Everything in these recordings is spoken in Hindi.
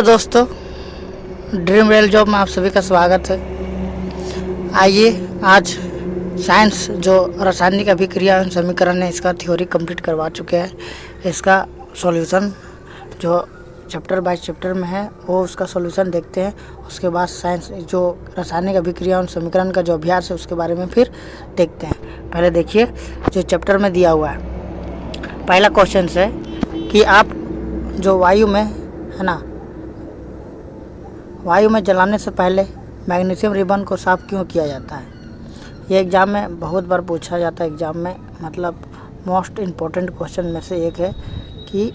तो दोस्तों, ड्रीम रियल जॉब में आप सभी का स्वागत है। आइए आज साइंस जो रासायनिक अभिक्रिया एवं समीकरण है, इसका थ्योरी कंप्लीट करवा चुके हैं। इसका सॉल्यूशन जो चैप्टर बाय चैप्टर में है वो उसका सॉल्यूशन देखते हैं। उसके बाद साइंस जो रासायनिक अभिक्रिया एवं समीकरण का जो अभ्यास है उसके बारे में फिर देखते हैं। पहले देखिए जो चैप्टर में दिया हुआ है, पहला क्वेश्चन है कि आप जो वायु में है ना, वायु में जलाने से पहले मैग्नीशियम रिबन को साफ़ क्यों किया जाता है। ये एग्ज़ाम में बहुत बार पूछा जाता है। एग्ज़ाम में मतलब मोस्ट इम्पोर्टेंट क्वेश्चन में से एक है कि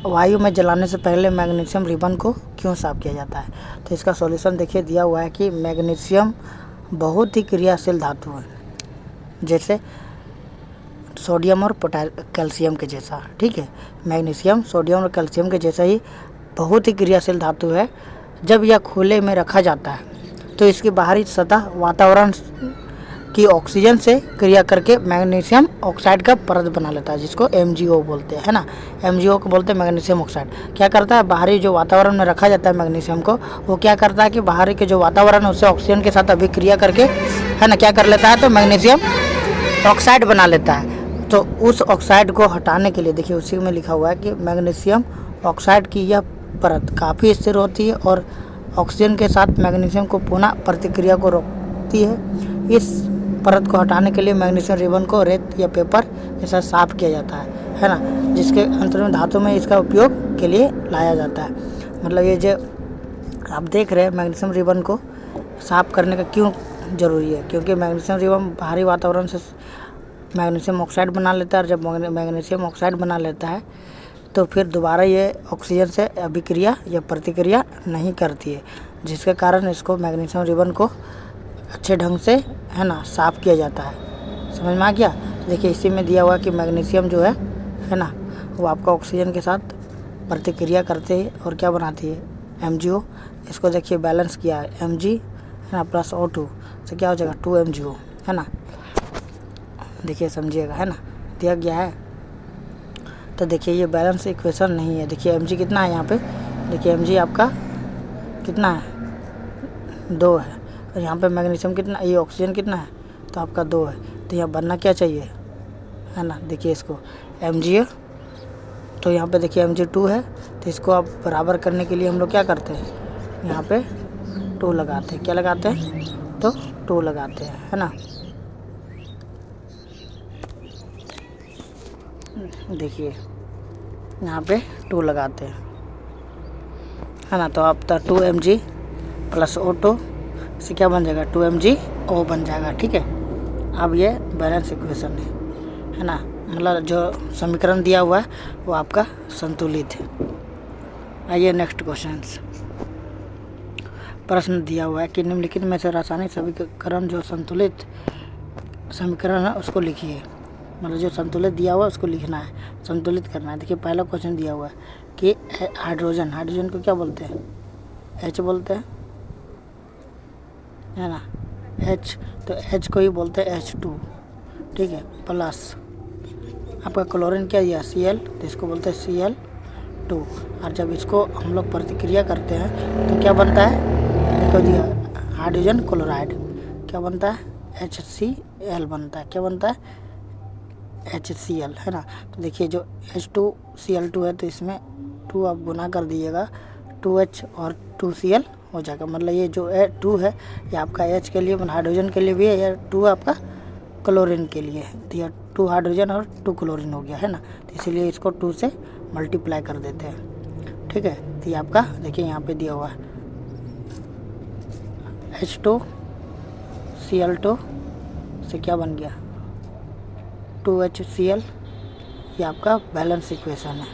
वायु में जलाने से पहले मैग्नीशियम रिबन को क्यों साफ़ किया जाता है। तो इसका सॉल्यूशन देखिए दिया हुआ है कि मैग्नीशियम बहुत ही क्रियाशील धातु है, जैसे सोडियम और कैल्शियम के जैसा। ठीक है, मैग्नीशियम सोडियम और कैल्शियम के जैसा ही बहुत ही क्रियाशील धातु है। जब यह खुले में रखा जाता है तो इसकी बाहरी सतह वातावरण की ऑक्सीजन से क्रिया करके मैग्नीशियम ऑक्साइड का परत बना लेता है, जिसको MgO बोलते हैं, है ना। MgO को बोलते हैं मैग्नीशियम ऑक्साइड। क्या करता है, बाहरी जो वातावरण में रखा जाता है मैग्नीशियम को, वो क्या करता है कि बाहरी के जो वातावरण है उससे ऑक्सीजन के साथ अभिक्रिया करके है ना क्या कर लेता है, तो मैग्नीशियम ऑक्साइड बना लेता है। तो उस ऑक्साइड को हटाने के लिए देखिए उसी में लिखा हुआ है कि मैग्नीशियम ऑक्साइड की यह परत काफ़ी स्थिर होती है और ऑक्सीजन के साथ मैग्नीशियम को पुनः प्रतिक्रिया को रोकती है। इस परत को हटाने के लिए मैग्नीशियम रिबन को रेत या पेपर के साथ साफ किया जाता है ना, जिसके अंतर में धातु में इसका उपयोग के लिए लाया जाता है। मतलब ये जो आप देख रहे हैं मैग्नीशियम रिबन को साफ करने का क्यों ज़रूरी है, क्योंकि मैग्नीशियम रिबन बाहरी वातावरण से मैग्नीशियम ऑक्साइड बना लेता है, और जब मैग्नीशियम ऑक्साइड बना लेता है तो फिर दोबारा ये ऑक्सीजन से अभिक्रिया या प्रतिक्रिया नहीं करती है, जिसके कारण इसको मैग्नीशियम रिबन को अच्छे ढंग से है ना साफ़ किया जाता है। समझ में आ गया। देखिए इसी में दिया हुआ कि मैग्नीशियम जो है ना वो आपका ऑक्सीजन के साथ प्रतिक्रिया करते हैं और क्या बनाती है, MgO। इसको देखिए बैलेंस किया है, Mg है ना प्लस O2 तो क्या हो जाएगा 2MgO, है ना। देखिए समझिएगा, है ना, दिया गया है। तो देखिए ये बैलेंस इक्वेशन नहीं है। देखिए Mg कितना है यहाँ पे, देखिए Mg आपका कितना है 2 है, और यहाँ पे मैग्नीशियम कितना, ये ऑक्सीजन कितना है तो आपका 2 है। तो यहाँ बनना क्या चाहिए, है ना। देखिए इसको Mg तो यहाँ पे देखिए Mg 2 है, तो इसको आप बराबर करने के लिए हम लोग क्या करते हैं, यहाँ पे 2 लगाते हैं। क्या लगाते हैं, तो 2 लगाते हैं, है ना। देखिए यहाँ पे 2 लगाते हैं, है ना। तो आप 2Mg प्लस O2 से क्या बन जाएगा, 2MgO बन जाएगा। ठीक है, अब ये बैलेंस इक्वेशन है ना, मतलब जो समीकरण दिया हुआ है वो आपका संतुलित है। आइए नेक्स्ट क्वेश्चन। प्रश्न दिया हुआ है कि निम्नलिखित में से रासायनिक समीकरण जो संतुलित समीकरण है उसको लिखिए। मतलब जो संतुलित दिया हुआ है उसको लिखना है, संतुलित करना है। देखिए पहला क्वेश्चन दिया हुआ है कि हाइड्रोजन को क्या बोलते हैं, H बोलते हैं, है ना, H। तो H को ही बोलते हैं H2। ठीक है, प्लस आपका क्लोरीन क्या दिया Cl, तो इसको बोलते हैं Cl2। और जब इसको हम लोग प्रतिक्रिया करते हैं तो क्या बनता है, देखो दिया हाइड्रोजन क्लोराइड, क्या बनता है HCl बनता है। क्या बनता है, HCl, है ना। तो देखिए जो H2Cl2 है तो इसमें 2 आप गुना कर दीजिएगा, 2H और 2Cl हो जाएगा। मतलब ये जो 2 है ये आपका H के लिए, हाइड्रोजन के लिए भी है, या 2 आपका क्लोरीन के लिए है। तो यह 2 हाइड्रोजन और 2 क्लोरीन हो गया, है ना। तो इसीलिए इसको 2 से मल्टीप्लाई कर देते हैं। ठीक है, तो ये आपका देखिए यहाँ पे दिया हुआ है H2Cl2 से क्या बन गया 2HCl। ये आपका बैलेंस इक्वेशन है।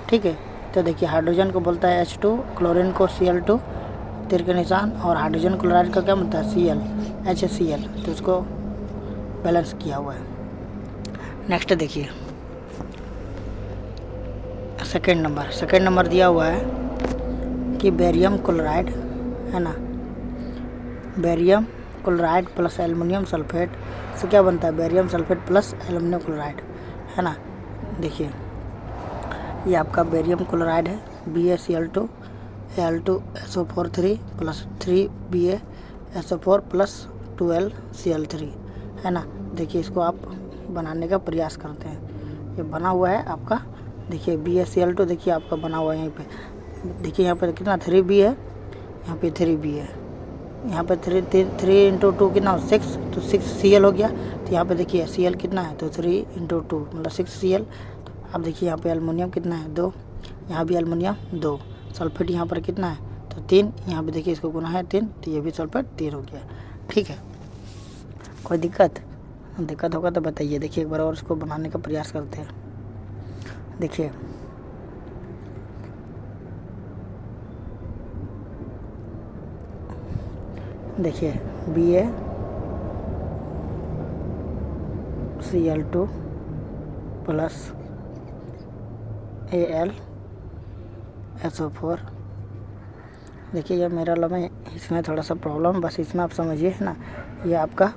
ठीक है, तो देखिए हाइड्रोजन को बोलता है H2, क्लोरीन को Cl2 तीर के निशान, और हाइड्रोजन क्लोराइड का क्या बनता है Cl, HCl। तो इसको बैलेंस किया हुआ है। नेक्स्ट देखिए सेकेंड नंबर दिया हुआ है कि बेरियम क्लोराइड, है ना, barium chloride plus aluminium sulphate से क्या बनता है, barium sulphate plus aluminium chloride, है ना। देखिए ये आपका बेरियम क्लोराइड है BaCl2 Al2SO4 plus 3BaSO4 plus 2LCl3, है ना। देखिए इसको आप बनाने का प्रयास करते हैं। ये बना हुआ है आपका, देखिए BaCl2 देखिए आपका बना हुआ है यहीं पे। देखिए यहाँ पर कितना 3B है, यहाँ पे 3B है, यहाँ पे 3 × 2 कितना 6, तो 6Cl हो गया। तो यहाँ पे देखिए Cl कितना है, तो 3 × 2 मतलब 6Cl। अब देखिए यहाँ पे एल्युमिनियम कितना है 2, यहाँ भी एल्युमिनियम 2, सल्फेट यहाँ पर कितना है तो 3, यहाँ पे देखिए इसको गुना है 3, तो ये भी सल्फेट 3 हो गया। ठीक है, कोई दिक्कत होगा तो बताइए। देखिए एक बार और इसको बनाने का प्रयास करते हैं। देखिए BaCl2 प्लस AlSO4। देखिए ये मेरा में इसमें थोड़ा सा प्रॉब्लम, बस इसमें आप समझिए, है ना। ये आपका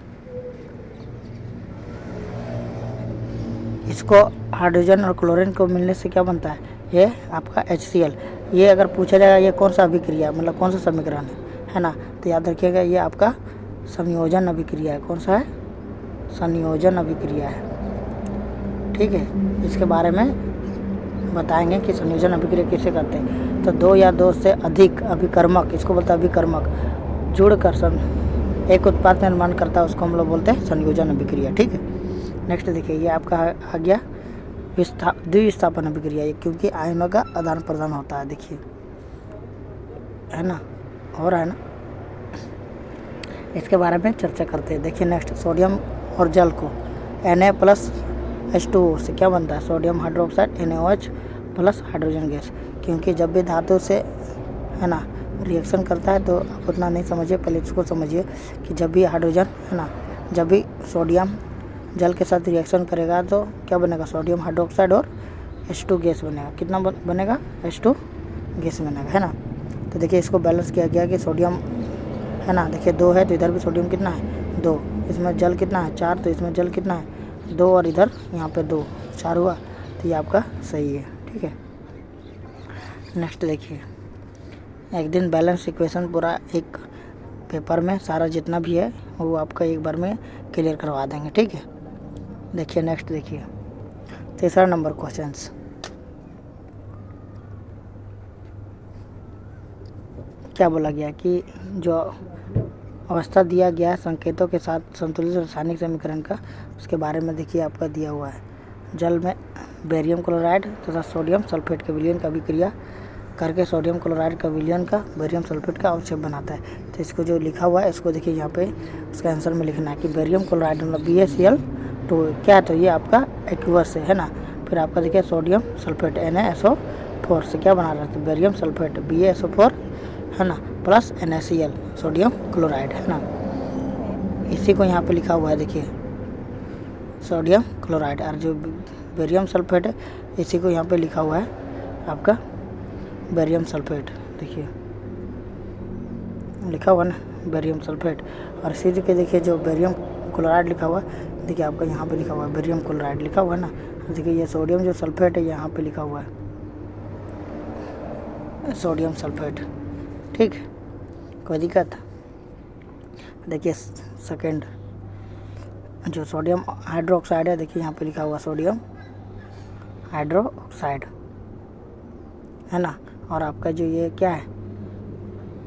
इसको हाइड्रोजन और क्लोरीन को मिलने से क्या बनता है, ये आपका HCl। ये अगर पूछा जाएगा ये कौन सा अभिक्रिया मतलब कौन सा समीकरण है ना, तो याद रखिएगा ये आपका संयोजन अभिक्रिया है। कौन सा है, संयोजन अभिक्रिया है। ठीक है, इसके बारे में बताएंगे कि संयोजन अभिक्रिया कैसे करते हैं। तो 2 या 2 से अधिक अभिकर्मक, इसको बोलते हैं अभिकर्मक, जुड़कर एक उत्पाद निर्माण करता है, उसको हम लोग बोलते हैं संयोजन अभिक्रिया। ठीक है, नेक्स्ट देखिए ये आपका आ गया द्विविस्थापन अभिक्रिया, क्योंकि आयनों का आदान प्रदान होता है। देखिए है ना, हो रहा है ना, इसके बारे में चर्चा करते हैं। देखिए नेक्स्ट, सोडियम और जल को Na+H2O से क्या बनता है, sodium hydroxide NaOH plus hydrogen gas. क्योंकि जब भी धातु से, है ना, रिएक्शन करता है तो आप उतना नहीं समझिए, पहले इसको समझिए कि जब भी हाइड्रोजन, है ना, जब भी सोडियम जल के साथ रिएक्शन करेगा तो क्या बनेगा, सोडियम हाइड्रोक्साइड और H2 गैस बनेगा। कितना बनेगा, H2 गैस बनेगा, है ना। तो देखिए इसको बैलेंस किया गया कि सोडियम, है ना, देखिए 2 है तो इधर भी सोडियम कितना है 2, इसमें जल कितना है 4, तो इसमें जल कितना है 2 और इधर यहाँ पे 2, 4 हुआ, तो ये आपका सही है। ठीक है, नेक्स्ट देखिए, एक दिन बैलेंस इक्वेशन पूरा एक पेपर में सारा जितना भी है वो आपका एक बार में क्लियर करवा देंगे। ठीक है, देखिए नेक्स्ट देखिए, तीसरा नंबर क्वेश्चंस। क्या बोला गया कि जो अवस्था दिया गया है संकेतों के साथ संतुलित रासायनिक समीकरण का, उसके बारे में देखिए आपका दिया हुआ है। जल में बेरियम क्लोराइड तथा सोडियम सल्फेट के विलयन का अभिक्रिया करके सोडियम क्लोराइड का विलयन का बेरियम सल्फेट का अवक्षेप बनाता है। तो इसको जो लिखा हुआ है इसको देखिए यहाँ पे उसका आंसर में लिखना है कि बेरियम क्लोराइड मतलब BaCl2 क्या है, तो ये आपका एक्वस है ना। फिर आपका देखिए सोडियम सल्फेट NaSO4 से क्या बना रहा है, बेरियम सल्फेट BaSO4, है ना, प्लस NaCl सोडियम क्लोराइड, है ना। इसी को यहाँ पे लिखा हुआ है, देखिए सोडियम क्लोराइड, और जो बेरियम सल्फेट है इसी को यहाँ पे लिखा हुआ है आपका बेरियम सल्फेट। देखिए लिखा हुआ ना बेरियम सल्फेट, और इसी के देखिए जो बेरियम क्लोराइड लिखा हुआ है, देखिए आपका यहाँ पे लिखा हुआ है बेरियम क्लोराइड लिखा हुआ है ना। देखिए ये सोडियम जो सल्फेट है यहाँ पे लिखा हुआ है सोडियम सल्फेट। ठीक है, कोई दिक्कत। देखिए सेकेंड, जो सोडियम हाइड्रोक्साइड है, देखिए यहाँ पे लिखा हुआ सोडियम हाइड्रोक्साइड, है ना। और आपका जो ये क्या है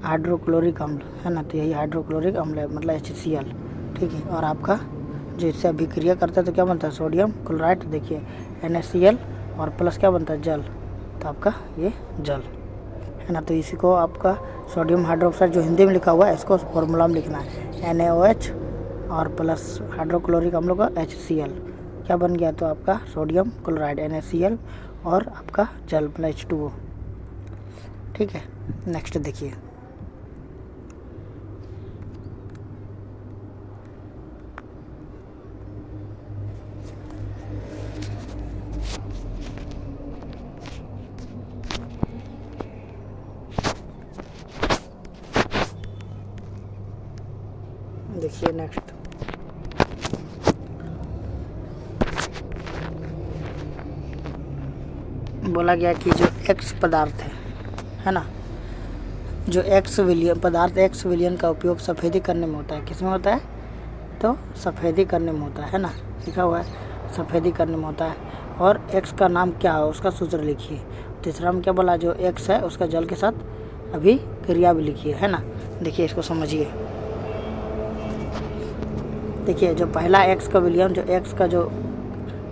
हाइड्रोक्लोरिक अम्ल, है ना, तो यही हाइड्रोक्लोरिक अम्ल है मतलब HCl। ठीक है, और आपका जो इससे अभिक्रिया करता है तो क्या बनता है सोडियम क्लोराइड, देखिए NaCl और प्लस क्या बनता है जल, तो आपका ये जल, है ना। तो इसी को आपका सोडियम हाइड्रोक्साइड जो हिंदी में लिखा हुआ है इसको फॉर्मूला में लिखना है NaOH और प्लस हाइड्रोक्लोरिक अम्लों का HCl, क्या बन गया, तो आपका सोडियम क्लोराइड NaCl और आपका जल मतलब H2O। ठीक है, नेक्स्ट देखिए, देखिए नेक्स्ट, बोला गया कि जो X पदार्थ है ना, जो एक्स विलियन पदार्थ एक्स विलियन का उपयोग सफ़ेदी करने में होता है, किस में होता है? तो सफ़ेदी करने में होता है ना, लिखा हुआ है सफ़ेदी करने में होता है। और एक्स का नाम क्या है उसका सूत्र लिखिए। तीसरा में क्या बोला, जो एक्स है उसका जल के साथ अभिक्रिया भी लिखिए, है ना। देखिए इसको समझिए। देखिए जो पहला एक्स का विलियन, जो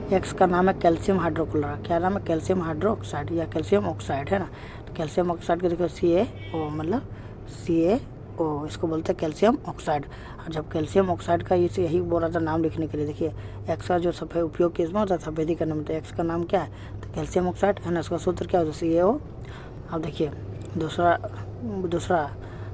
एक्स का नाम है कैल्शियम हाइड्रोक्लोराइड। क्या नाम है? कैल्शियम हाइड्रोक्साइड या कैल्शियम ऑक्साइड, है ना। तो कैल्शियम ऑक्साइड को देखो CaO, मतलब CaO, इसको बोलते हैं कैल्शियम ऑक्साइड। और जब कैल्शियम ऑक्साइड का इसे यही बोल रहा था नाम लिखने के लिए। देखिए एक्स का जो सफ़ेद उपयोग किसमें होता है? सफ़ेदी करने में। तो एक्स का नाम क्या है? तो कैल्शियम ऑक्साइड, है ना। इसका सूत्र क्या होता है? CaO। अब देखिए दूसरा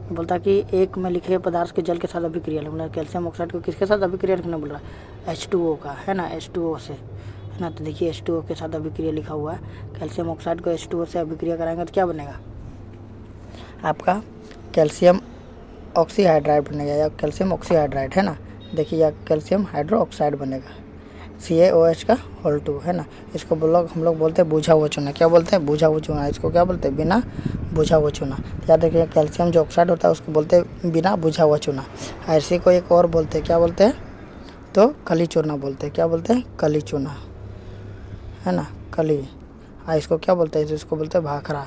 बोलता है कि एक में लिखे पदार्थ के जल के साथ अभिक्रिया, मतलब कैल्शियम ऑक्साइड को किसके साथ अभिक्रिया लिखना बोल रहा है? H2O का, है ना, H2O से, है ना। तो देखिए H2O के साथ अभिक्रिया लिखा हुआ है। कैल्शियम ऑक्साइड को H2O से अभिक्रिया कराएंगे तो क्या बनेगा? आपका कैल्शियम ऑक्सीहाइड्राइड बनेगा, या कैल्शियम ऑक्सीहाइड्राइड, है ना। देखिए या कैल्शियम हाइड्रो ऑक्साइड बनेगा, CaOH का होल 2, है ना। इसको हम लोग बोलते हैं बुझा हुआ चूना। क्या बोलते हैं? बुझा हुआ चूना। इसको क्या बोलते हैं? बिना बुझा हुआ चूना। याद रखिए कैल्शियम जो ऑक्साइड होता है उसको बोलते हैं बिना बुझा हुआ चूना। ऐसे को एक और बोलते हैं, क्या बोलते हैं? तो कली चूना बोलते हैं। क्या बोलते हैं? कली चूना, है ना, कली। इसको क्या बोलते हैं? इसको बोलते हैं भाखरा।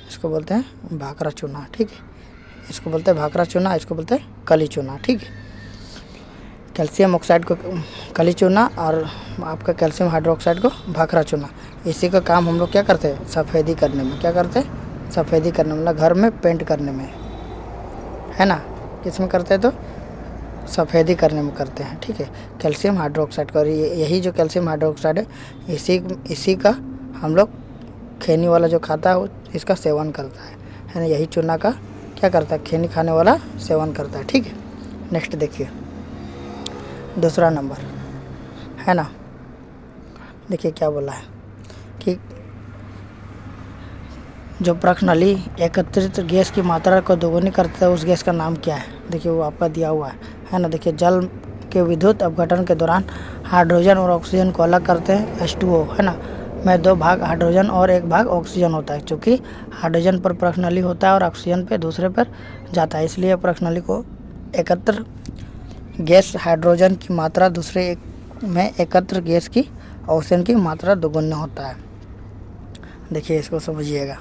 इसको बोलते हैं भाखरा चूना, ठीक है। इसको बोलते हैं भाखरा चूना, इसको बोलते हैं कली चूना, ठीक है। कैल्शियम ऑक्साइड को कली चूना और आपका कैल्शियम हाइड्रोक्साइड को भाखरा चूना। इसी का काम हम लोग क्या करते हैं? सफ़ेदी करने में। क्या करते हैं? सफ़ेदी करने में, मतलब घर में पेंट करने में, है ना। किस में करते हैं? तो सफ़ेदी करने में करते हैं, ठीक है। कैल्शियम हाइड्रोक्साइड का, और यही जो कैल्शियम हाइड्रोक्साइड है इसी का हम लोग खैनी वाला जो खाता है इसका सेवन करता है ना। यही चूना का क्या करता है? खैनी खाने वाला सेवन करता है, ठीक है। नेक्स्ट देखिए दूसरा नंबर, है ना। देखिए क्या बोला है कि जो प्रश्नली एकत्रित गैस की मात्रा को दोगुनी करता है उस गैस का नाम क्या है? देखिए वो आपका दिया हुआ है ना। देखिए जल के विद्युत अपघटन के दौरान हाइड्रोजन और ऑक्सीजन को अलग करते हैं H2O, है ना, में 2 भाग हाइड्रोजन और 1 भाग ऑक्सीजन होता है। क्योंकि हाइड्रोजन पर प्रश्नली होता है और ऑक्सीजन पे दूसरे पर जाता है, इसलिए प्रश्नली को एकत्र गैस हाइड्रोजन की मात्रा दूसरे में एकत्र गैस की ऑक्सीजन की मात्रा दोगुना होता है। देखिए इसको समझिएगा।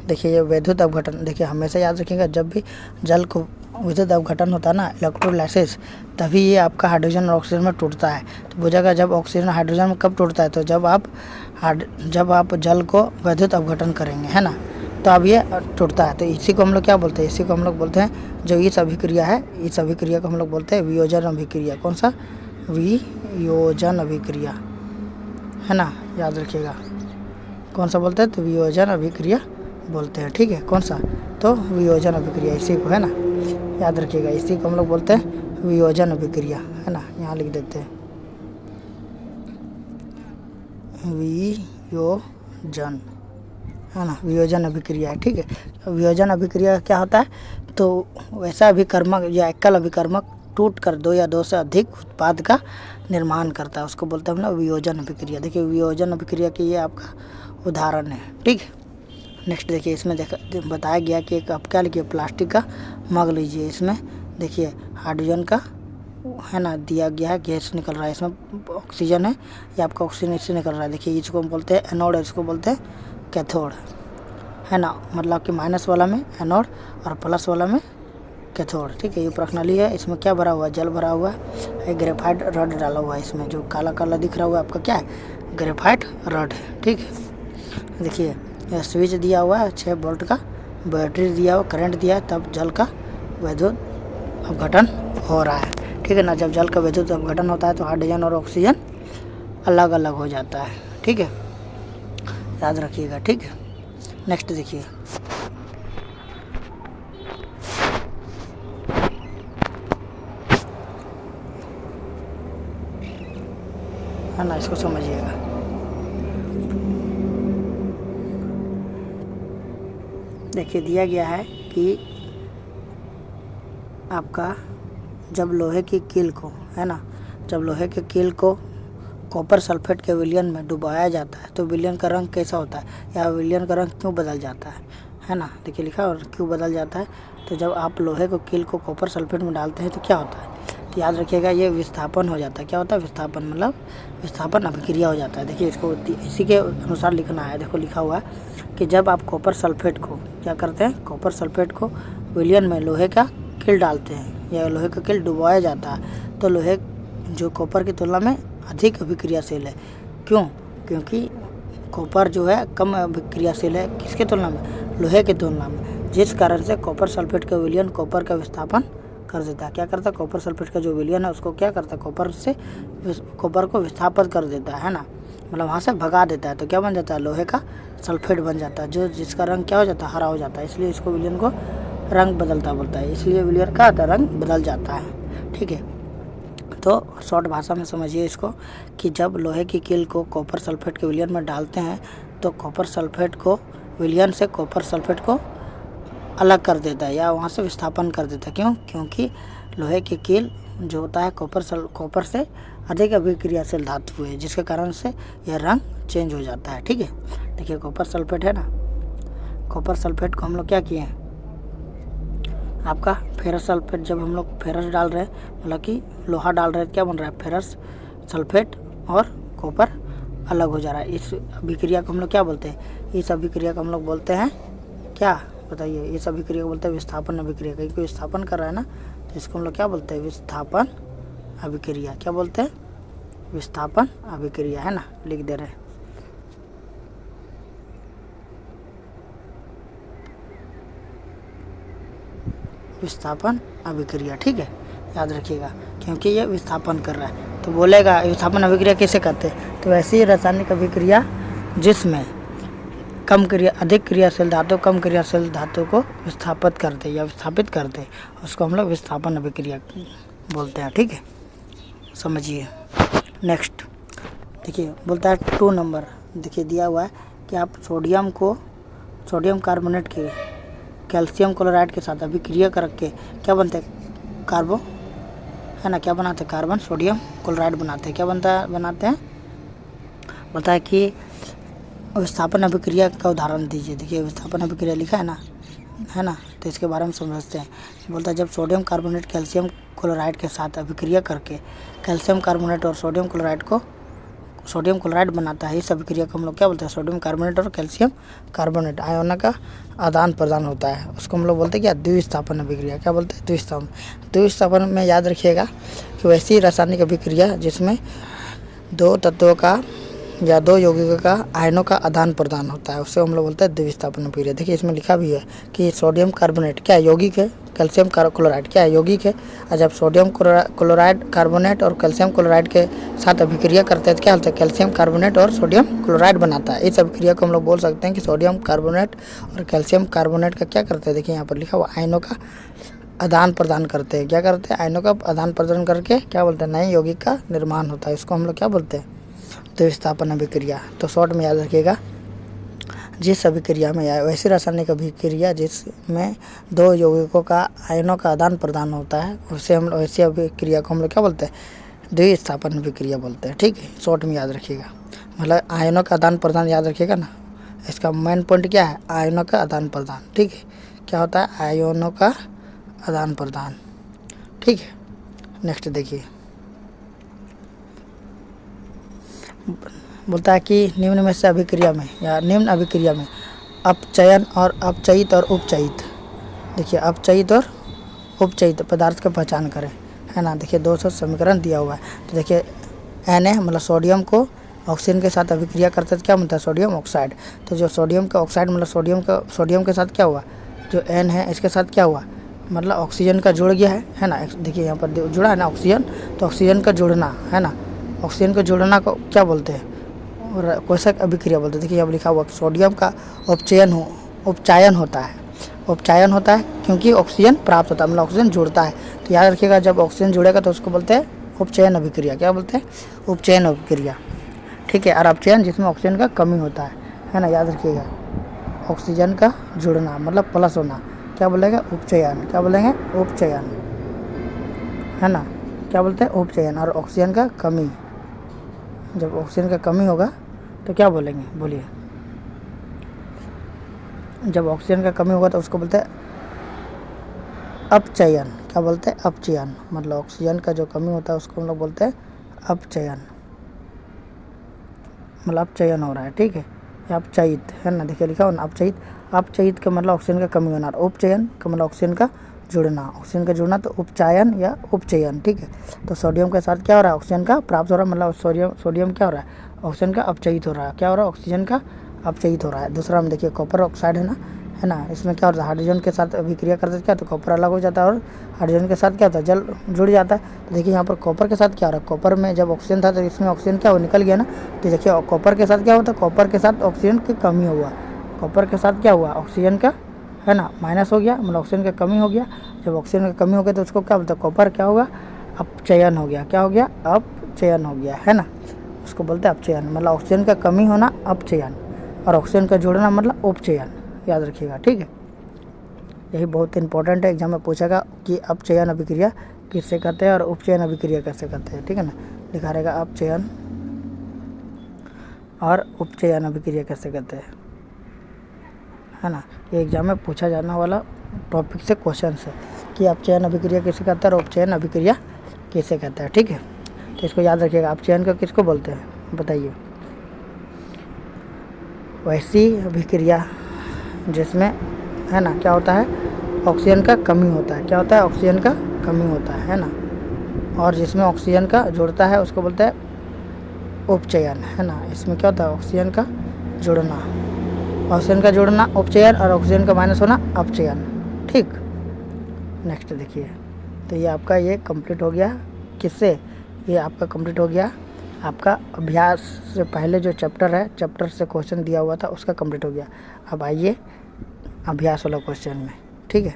देखिए ये विद्युत अपघटन, देखिए हमेशा याद रखिएगा जब भी जल को विद्युत अपघटन होता है ना, इलेक्ट्रोलाइसिस, तभी ये आपका हाइड्रोजन और ऑक्सीजन में टूटता है। तो बुझेगा जब ऑक्सीजन हाइड्रोजन में कब टूटता है? तो जब आप जल को विद्युत अपघटन करेंगे, है ना, तो अब ये टूटता है। तो इसी को हम लोग क्या बोलते हैं? इसी को हम लोग बोलते हैं जो इस अभिक्रिया है, इस अभिक्रिया को हम लोग बोलते हैं वियोजन अभिक्रिया। कौन सा? वियोजन अभिक्रिया, है ना, याद रखिएगा। कौन सा बोलते हैं? तो वियोजन अभिक्रिया बोलते हैं, ठीक है। कौन सा? तो वियोजन अभिक्रिया, इसी को, है ना, याद रखिएगा। इसी को हम लोग बोलते हैं वियोजन अभिक्रिया, है ना। यहाँ लिख देते हैं वियोजन, है ना, वियोजन अभिक्रिया, ठीक है। वियोजन अभिक्रिया क्या होता है? तो वैसा अभिकर्मक या एकल अभिकर्मक टूट कर 2 या 2 से अधिक उत्पाद का निर्माण करता है, उसको बोलते हैं हम लोग वियोजन अभिक्रिया। देखिए वियोजन अभिक्रिया की ये आपका उदाहरण है, ठीक है। नेक्स्ट देखिए इसमें बताया गया कि एक आप क्या लिखिए, प्लास्टिक का मग लीजिए। इसमें देखिए हाइड्रोजन का, है ना, दिया गया है, गैस निकल रहा है, इसमें ऑक्सीजन है, ये आपका ऑक्सीजन इससे निकल रहा है। देखिए इसको हम बोलते हैं एनोड, इसको बोलते हैं कैथोड, है ना, मतलब कि माइनस वाला में एनोड और प्लस वाला में कैथोड, ठीक है। ये प्रश्नली है, इसमें क्या भरा हुआ है? जल भरा हुआ है, ग्रेफाइट रड डाला हुआ है। इसमें जो काला काला दिख रहा हुआ है आपका क्या है? ग्रेफाइट रड है, ठीक है। देखिए यह स्विच दिया हुआ है 6 वोल्ट का, बैटरी दिया हुआ, करंट दिया है, तब जल का विद्युत अपघटन हो रहा है, ठीक है ना। जब जल का विद्युत अपघटन होता है तो हाइड्रोजन और ऑक्सीजन अलग अलग हो जाता है, ठीक है, याद रखिएगा, ठीक है। नेक्स्ट देखिए है ना, इसको समझिएगा। देखिए दिया गया है कि आपका जब लोहे की कील को, है ना, जब लोहे के कील को कॉपर सल्फेट के विलयन में डुबाया जाता है तो विलयन का रंग कैसा होता है, या विलयन का रंग क्यों बदल जाता है ना। देखिए लिखा और क्यों बदल जाता है। तो जब आप लोहे को कील को कॉपर सल्फेट में डालते हैं तो क्या होता है, तो याद रखिएगा ये विस्थापन हो जाता है। क्या होता है, विस्थापन, मतलब विस्थापन अभिक्रिया हो जाता है। देखिए इसको इसी के अनुसार लिखना है। देखो लिखा हुआ है कि जब आप कॉपर सल्फेट को क्या करते हैं, कॉपर सल्फेट को विलयन में लोहे का कील डालते हैं या लोहे का कील डुबाया जाता है तो लोहे जो कॉपर की तुलना में अधिक अभिक्रियाशील है। क्यों, क्योंकि कॉपर जो है कम अभिक्रियाशील है किसके तुलना में, लोहे की तुलना में, जिस कारण से कॉपर सल्फेट का विलयन कॉपर का विस्थापन कर देता है। क्या करता है, कॉपर सल्फेट का जो विलयन है उसको क्या करता है, कॉपर को विस्थापित कर देता है ना, मतलब वहाँ से भगा देता है। तो क्या बन जाता है, लोहे का सल्फेट बन जाता है, जो जिसका रंग क्या हो जाता है, हरा हो जाता है। इसलिए इसको विलयन को रंग बदलता बोलता है, इसलिए विलयन का रंग बदल जाता है। ठीक है, तो शॉर्ट भाषा में समझिए इसको कि जब लोहे की कील को कॉपर सल्फेट के विलयन में डालते हैं तो कॉपर सल्फेट को विलयन से कॉपर सल्फेट को अलग कर देता है या वहाँ से विस्थापन कर देता है। क्यों, क्योंकि लोहे की कील जो होता है कॉपर से अधिक अभिक्रियाशील धातु है, जिसके कारण से यह रंग चेंज हो जाता है। ठीक है, देखिए कॉपर सल्फेट है ना, कॉपर सल्फेट को हम लोग क्या किए हैं, आपका फेरस सल्फेट, जब हम लोग फेरस डाल रहे हैं मतलब कि लोहा डाल रहे हैं, क्या बन रहा है, फेरस सल्फेट और कॉपर अलग हो जा रहा है। इस अभिक्रिया को हम लोग क्या बोलते हैं, इस अभिक्रिया को हम लोग बोलते हैं क्या, बताइए, इस अभिक्रिया को बोलते हैं विस्थापन अभिक्रिया। कहीं कोई विस्थापन कर रहा है ना तो इसको हम लोग क्या बोलते हैं, विस्थापन अभिक्रिया। क्या बोलते हैं, विस्थापन अभिक्रिया, है ना, लिख दे रहे हैं। विस्थापन अभिक्रिया, ठीक है, याद रखिएगा, क्योंकि ये विस्थापन कर रहा है। तो बोलेगा विस्थापन अभिक्रिया कैसे करते हैं, तो ऐसी रासायनिक अभिक्रिया जिसमें अधिक क्रियाशील धातु कम क्रियाशील धातु को विस्थापित करते या विस्थापित करते, उसको हम लोग विस्थापन अभिक्रिया बोलते हैं। ठीक है, समझिए। नेक्स्ट देखिए, बोलता है 2 नंबर, देखिए दिया हुआ है कि आप सोडियम कार्बोनेट के कैल्शियम क्लोराइड के साथ अभिक्रिया करके क्या बनते हैं, कार्बो, है ना, क्या बनाते हैं, कार्बन सोडियम क्लोराइड बनाते हैं। क्या बनाते हैं, बोलता है कि विस्थापन अभिक्रिया का उदाहरण दीजिए। देखिए विस्थापन अभिक्रिया लिखा है ना, तो इसके बारे में समझते हैं। बोलता है जब सोडियम कार्बोनेट कैल्शियम क्लोराइड के साथ अभिक्रिया करके कैल्शियम कार्बोनेट और सोडियम क्लोराइड बनाता है, इस अभिक्रिया को हम लोग क्या बोलते हैं, सोडियम कार्बोनेट और कैल्शियम कार्बोनेट आयोनों का आदान प्रदान होता है, उसको हम लोग बोलते हैं क्या, द्विस्थापन अभिक्रिया। क्या बोलते हैं, द्विस्थापन में याद रखिएगा कि वैसी रासायनिक अभिक्रिया जिसमें 2 तत्वों का या 2 यौगिकों का आयनों का आदान प्रदान होता है, उससे हम लोग बोलते हैं द्विस्थापन अभिक्रिया। देखिए इसमें लिखा भी है कि सोडियम कार्बोनेट क्या यौगिक है, कैल्शियम क्लोराइड क्या यौगिक है, और जब सोडियम क्लोराइड कार्बोनेट और कैल्शियम क्लोराइड के साथ अभिक्रिया करते हैं तो क्या होता है, कैल्शियम कार्बोनेट और सोडियम क्लोराइड बनाता है। इस अभिक्रिया को हम लोग बोल सकते हैं कि सोडियम कार्बोनेट और कैल्शियम कार्बोनेट का क्या करते हैं, देखिए यहाँ पर लिखा हुआ आयनों का आदान प्रदान करते हैं। क्या करते हैं, आयनों का आदान प्रदान करके क्या बोलते हैं, नए यौगिक का निर्माण होता है, इसको हम लोग क्या बोलते हैं, द्विस्थापन अभिक्रिया। तो शॉर्ट में याद रखिएगा, जिस अभिक्रिया में या वैसी रासायनिक अभिक्रिया जिसमें 2 यौगिकों का आयनों का आदान प्रदान होता है, उसे हम वैसी अभिक्रिया को हम लोग क्या बोलते हैं, द्विस्थापन अभिक्रिया बोलते हैं। ठीक है, शॉर्ट में याद रखिएगा, मतलब आयनों का आदान प्रदान याद रखिएगा ना, इसका मेन पॉइंट क्या है, आयनों का आदान प्रदान। ठीक है, क्या होता है, आयनों का आदान प्रदान। ठीक है, नेक्स्ट देखिए, बोलता है कि निम्न में से अभिक्रिया में या निम्न अभिक्रिया में अपचयन और अपचयित और उपचयित, देखिए अपचयित और उपचयित पदार्थ की पहचान करें, है ना। देखिए 200 समीकरण दिया हुआ है। तो देखिए Na मतलब सोडियम को ऑक्सीजन के साथ अभिक्रिया करते तो क्या बनता है, सोडियम ऑक्साइड। तो जो सोडियम का ऑक्साइड मतलब सोडियम के साथ क्या हुआ, जो N है इसके साथ क्या हुआ, मतलब ऑक्सीजन का जुड़ गया है ना। देखिए यहाँ पर जुड़ा है ना ऑक्सीजन, तो ऑक्सीजन का जुड़ना, है ना, ऑक्सीजन को जुड़ना को क्या बोलते हैं, और कोष्ठक अभिक्रिया बोलते हैं। देखिए यहाँ लिखा हुआ कि सोडियम का उपचयन होता है क्योंकि ऑक्सीजन प्राप्त होता है, मतलब ऑक्सीजन जुड़ता है। तो याद रखिएगा जब ऑक्सीजन जुड़ेगा तो उसको बोलते हैं उपचयन अभिक्रिया। क्या बोलते हैं, उपचयन अभिक्रिया। ठीक है, और अपचयन जिसमें ऑक्सीजन का कमी होता है ना, याद रखिएगा, ऑक्सीजन का जुड़ना मतलब प्लस होना, क्या बोलेंगे, उपचयन। क्या बोलेंगे, उपचयन, है ना, क्या बोलते हैं, उपचयन। और ऑक्सीजन का कमी, जब ऑक्सीजन का कमी होगा तो क्या बोलेंगे, बोलिए। जब ऑक्सीजन का कमी होगा तो उसको बोलते हैं अपचयन। क्या बोलते हैं, अपचयन। मतलब ऑक्सीजन का जो कमी होता है उसको हम लोग बोलते हैं अपचयन। मतलब अपचयन हो रहा है, ठीक है। ये अपचयित है ना, देखिए लिखा हो ना अपचयित। अपचयित का मतलब ऑक्सीजन का कमी होना, और उपचयन का मतलब ऑक्सीजन का जुड़ना। ऑक्सीजन का जुड़ना तो उपचयन या उपचयन, ठीक है। तो सोडियम के साथ क्या हो रहा है, ऑक्सीजन का प्राप्त हो रहा है, मतलब सोडियम क्या हो रहा है, ऑक्सीजन का अपचयित हो रहा है। क्या हो रहा है, ऑक्सीजन का अपचयित हो रहा है। दूसरा में देखिए कॉपर ऑक्साइड है ना, इसमें क्या होता है, हाइड्रोजन के साथ अभिक्रिया करते क्या, तो कॉपर अलग हो जाता है, और हाइड्रोजन के साथ क्या होता है, जल जुड़ जाता है। तो देखिए यहाँ पर कॉपर के साथ क्या हो रहा है, कॉपर में जब ऑक्सीजन था तो इसमें ऑक्सीजन क्या हो निकल गया ना, तो देखिए कॉपर के साथ क्या होता है, कॉपर के साथ ऑक्सीजन की कमी हुआ। कॉपर के साथ क्या हुआ, ऑक्सीजन का है ना माइनस हो गया, मतलब ऑक्सीजन का कमी हो गया। जब ऑक्सीजन का कमी हो गया तो उसको क्या बोलते हैं, कॉपर क्या होगा, अपचयन हो गया। क्या हो गया, अपचयन हो गया, है ना। उसको बोलते हैं अपचयन, मतलब ऑक्सीजन का कमी होना अपचयन, और ऑक्सीजन का जुड़ना मतलब उपचयन। याद रखिएगा, ठीक है। यही बहुत इंपॉर्टेंट है, एग्जाम में पूछेगा कि अपचयन अभिक्रिया किससे कहते हैं और उपचयन अभिक्रिया कैसे कहते हैं, ठीक है ना। लिखा रहेगा अपचयन और उपचयन अभिक्रिया कैसे कहते हैं, है ना। ये एग्जाम में पूछा जाने वाला टॉपिक से क्वेश्चन है कि अपचयन अभिक्रिया किसे कहता है और उपचयन अभिक्रिया किसे कहता है, ठीक है। तो इसको याद रखिएगा, अपचयन का किसको बोलते हैं बताइए। वैसी अभिक्रिया जिसमें है ना क्या होता है, ऑक्सीजन का कमी होता है। क्या होता है, ऑक्सीजन का कमी होता है ना, और जिसमें ऑक्सीजन का जुड़ता है उसको बोलते हैं उपचयन, है ना। इसमें क्या होता है, ऑक्सीजन का जुड़ना, ऑक्सीजन का जुड़ना उपचयन, और ऑक्सीजन का माइनस होना अपचयन, ठीक। नेक्स्ट देखिए, तो ये आपका ये कंप्लीट हो गया किससे, ये आपका कंप्लीट हो गया आपका अभ्यास से पहले जो चैप्टर है, चैप्टर से क्वेश्चन दिया हुआ था उसका कंप्लीट हो गया। अब आइए अभ्यास वाला क्वेश्चन में, ठीक है।